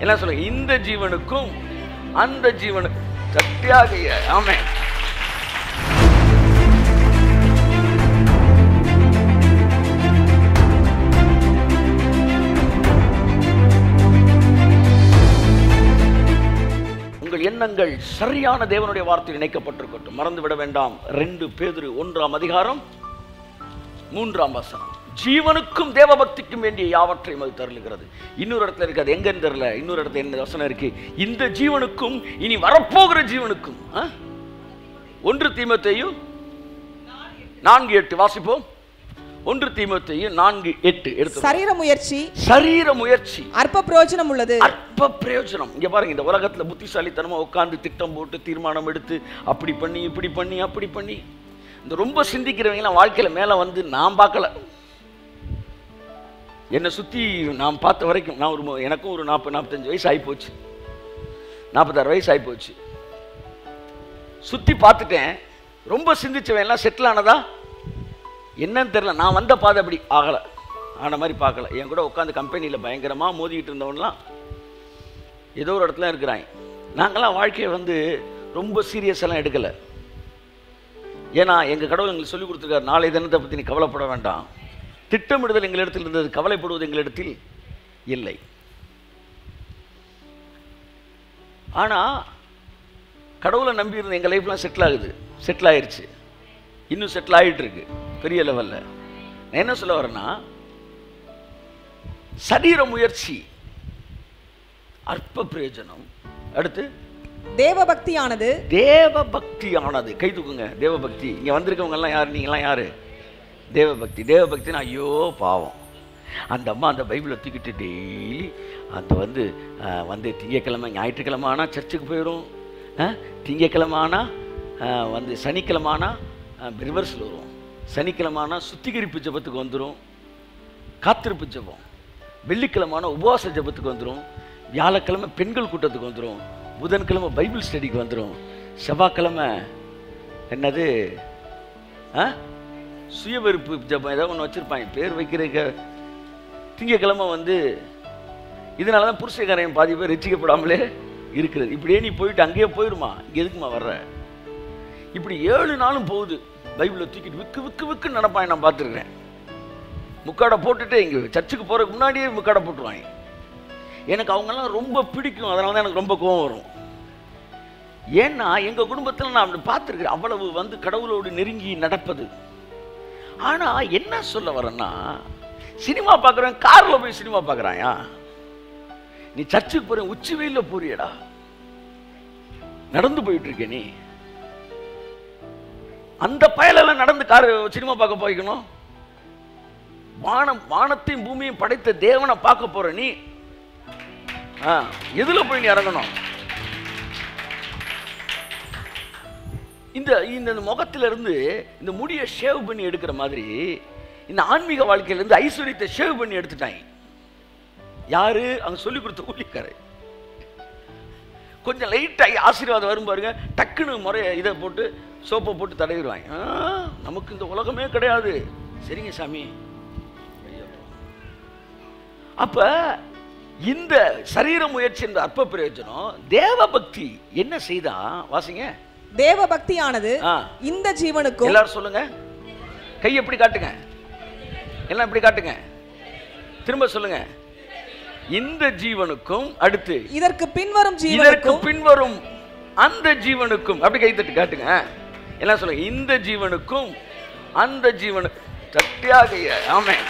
என்ன சொல்லுங்க, இந்த ஜீவனுக்கும் அந்த ஜீவனுக்கும். சத்தியாக ஆமென். உங்கள் எண்ணங்கள் சரியான தேவனுடைய வார்த்தையில் இணைக்கப்பட்டிருக்கட்டும். மறந்துவிட வேண்டாம். 2 பேதுரு 1ஆம் அதிகாரம் 3ஆம் வசனம். ஜீவனுக்கும் தேவபக்திக்கும் வேண்டிய யாவற்றையும் அது தருகிறது. இன்னொரு இடத்துல இருக்காது, எங்கன்னு தெரியல. இன்னொரு இடத்துல என்ன வசனம் இருக்கு, இந்த ஜீவனுக்கும் இனி வரப்போகிற ஜீவனுக்கும். 1 தீமோத்தேயு 4:8 வாசிப்போம். 1 தீமோத்தேயு 4:8 எடுத்து. சரீர முயற்சி அற்ப பிரயோஜனம் உள்ளது. அற்ப பிரயோஜனம். இங்க பாருங்க, இந்த உலகத்துல புத்திசாலித்தனமா உட்கார்ந்து திட்டம் போட்டு தீர்மானம் எடுத்து அப்படி பண்ணி இப்படி பண்ணி அப்படி பண்ணி இந்த ரொம்ப சிந்திக்கிறவங்க வாழ்க்கையில மேல வந்து நான் பார்க்கல. என்னை சுற்றி நான் பார்த்த வரைக்கும் எனக்கும் ஒரு 40-45 வயசு ஆகிப்போச்சு, 46 வயசு ஆகிப்போச்சு. சுற்றி பார்த்துட்டேன். ரொம்ப சிந்திச்சவன் எல்லாம் செட்டில் ஆனதா என்னன்னு தெரியல. நான் வந்த பாதை அப்படி ஆகலை, ஆன மாதிரி பார்க்கல. என் கூட உட்காந்து கம்பெனியில் பயங்கரமாக மோதிக்கிட்டு இருந்தவன்லாம் ஏதோ ஒரு இடத்துல இருக்கிறாங்க. நாங்களாம் வாழ்க்கையை வந்து ரொம்ப சீரியஸெல்லாம் எடுக்கலை. ஏன்னா எங்கள் கடவுள் எங்களுக்கு சொல்லிக் கொடுத்துருக்காரு, நாளை தினத்தை பற்றி நீ கவலைப்பட வேண்டாம். திட்டமிடுதல் எங்களிடத்தில் இருந்தது, கவலைப்படுவது எங்களிடத்தில் இல்லை. ஆனால் கடவுளை நம்பி இருந்த எங்கள் லைஃப்லாம் செட்டில் ஆயிடுச்சு. இன்னும் செட்டில் ஆகிட்டு இருக்கு பெரிய லெவலில். நான் என்ன சொல்ல வரேன்னா, சரீர முயற்சி அற்ப பிரயோஜனம். அடுத்து தேவபக்தியானது. கை தூக்குங்க. தேவபக்தி. இங்கே வந்திருக்கவங்க எல்லாம் யாரு? நீங்களாம் யாரு? தேவபக்தினா ஐயோ பாவம். அந்த அம்மா அந்த பைபிளை தூக்கிட்டு டெய்லி அந்த வந்து திங்கக்கிழமை ஞாயிற்றுக்கிழமை ஆனால் சர்ச்சுக்கு போயிடும். திங்கக்கிழமை ஆனால் வந்து சனிக்கிழமை ஆனால் ரிவர்ஸில் வரும். சனிக்கிழமை ஆனால் சுத்திகரிப்பு ஜபத்துக்கு வந்துடும், காத்திருப்பு ஜபம். வெள்ளிக்கிழமை ஆனால் உபவாச ஜபத்துக்கு வந்துடும். வியாழக்கிழமை பெண்கள் கூட்டத்துக்கு வந்துடும். புதன்கிழமை பைபிள் ஸ்டடிக்கு வந்துடும். செவ்வாய்க்கிழமை என்னது சுயவெறுப்பு ஜபம் ஏதாவது ஒன்று வச்சுருப்பாங்க, பேர் வைக்கிறதுக்கு. திங்கக்கிழமை வந்து இதனால தான் புருஷக்காரையும் பாதி பேர் ரசிக்கப்படாமலே இருக்கிறது. இப்படியே நீ போயிட்டு அங்கேயே போயிடுமா, இங்கே எதுக்குமா வர்ற? இப்படி 7 நாளும் போகுது. பைபிளை தூக்கிட்டு விக்கு நடப்பாங்க. நான் பார்த்துருக்கேன். முக்காடை போட்டுட்டு இங்கே சர்ச்சுக்கு போகிறதுக்கு முன்னாடியே முக்காடை போட்டுருவாங்க. எனக்கு அவங்கெல்லாம் ரொம்ப பிடிக்கும். அதனால தான் எனக்கு ரொம்ப கோபம் வரும். ஏன்னா எங்கள் குடும்பத்தில் நான் அப்படி பார்த்துருக்கிறேன், அவ்வளவு வந்து கடவுளோடு நெருங்கி நடப்பது. ஆனால் என்ன சொல்ல வரேன்னா, சினிமா பார்க்குறேன், காரில் போய் சினிமா பார்க்குறாயா? நீ சர்ச்சுக்கு போகிற உச்சி வெயிலில் போறியடா, நடந்து போயிட்டு இருக்க நீ. அந்த பயலெல்லாம் நடந்து சினிமா பார்க்க போய்க்கணும். வானத்தையும் பூமியும் படைத்த தேவனை பார்க்க போற நீ எதுல போய் நீ இறங்கணும்? இந்த முகத்தில இருந்து இந்த முடியை ஷேவ் பண்ணி எடுக்கிற மாதிரி இந்த ஆன்மீக வாழ்க்கையில இருந்து ஐஸ்வர்யத்தை ஷேவ் பண்ணி எடுத்துட்டாங்க. யாரு? அங்க சொல்லி கொடுத்த ஊழியக்காரர். கொஞ்சம் லைட்டா ஆசீர்வாதம் வரும் பாருங்க, டக்குன்னு முறைய இதை போட்டு சோப்பை போட்டு தடவிடுவாங்க. நமக்கு இந்த உலகமே கிடையாது. சரிங்க சாமி. அப்ப இந்த சரீர முயற்சி என்ற அற்ப பிரயோஜனம். தேவபக்தி என்ன செய்தா? வாசிங்க. தேவபக்தியானது இந்த ஜீவனுக்கும். எல்லாரும் சொல்லுங்க. கை எப்படி காட்டுங்க, எல்லாம் எப்படி காட்டுங்க, திரும்ப சொல்லுங்க. இந்த ஜீவனுக்கும், அடுத்து இதற்கு பின்வரும் அந்த ஜீவனுக்கும். அப்படி கை தட்டி காட்டுங்க. எல்லாம் சொல்லுங்க. இந்த ஜீவனுக்கும் அந்த ஜீவனுக்கும். சத்தியாக ஆமென்.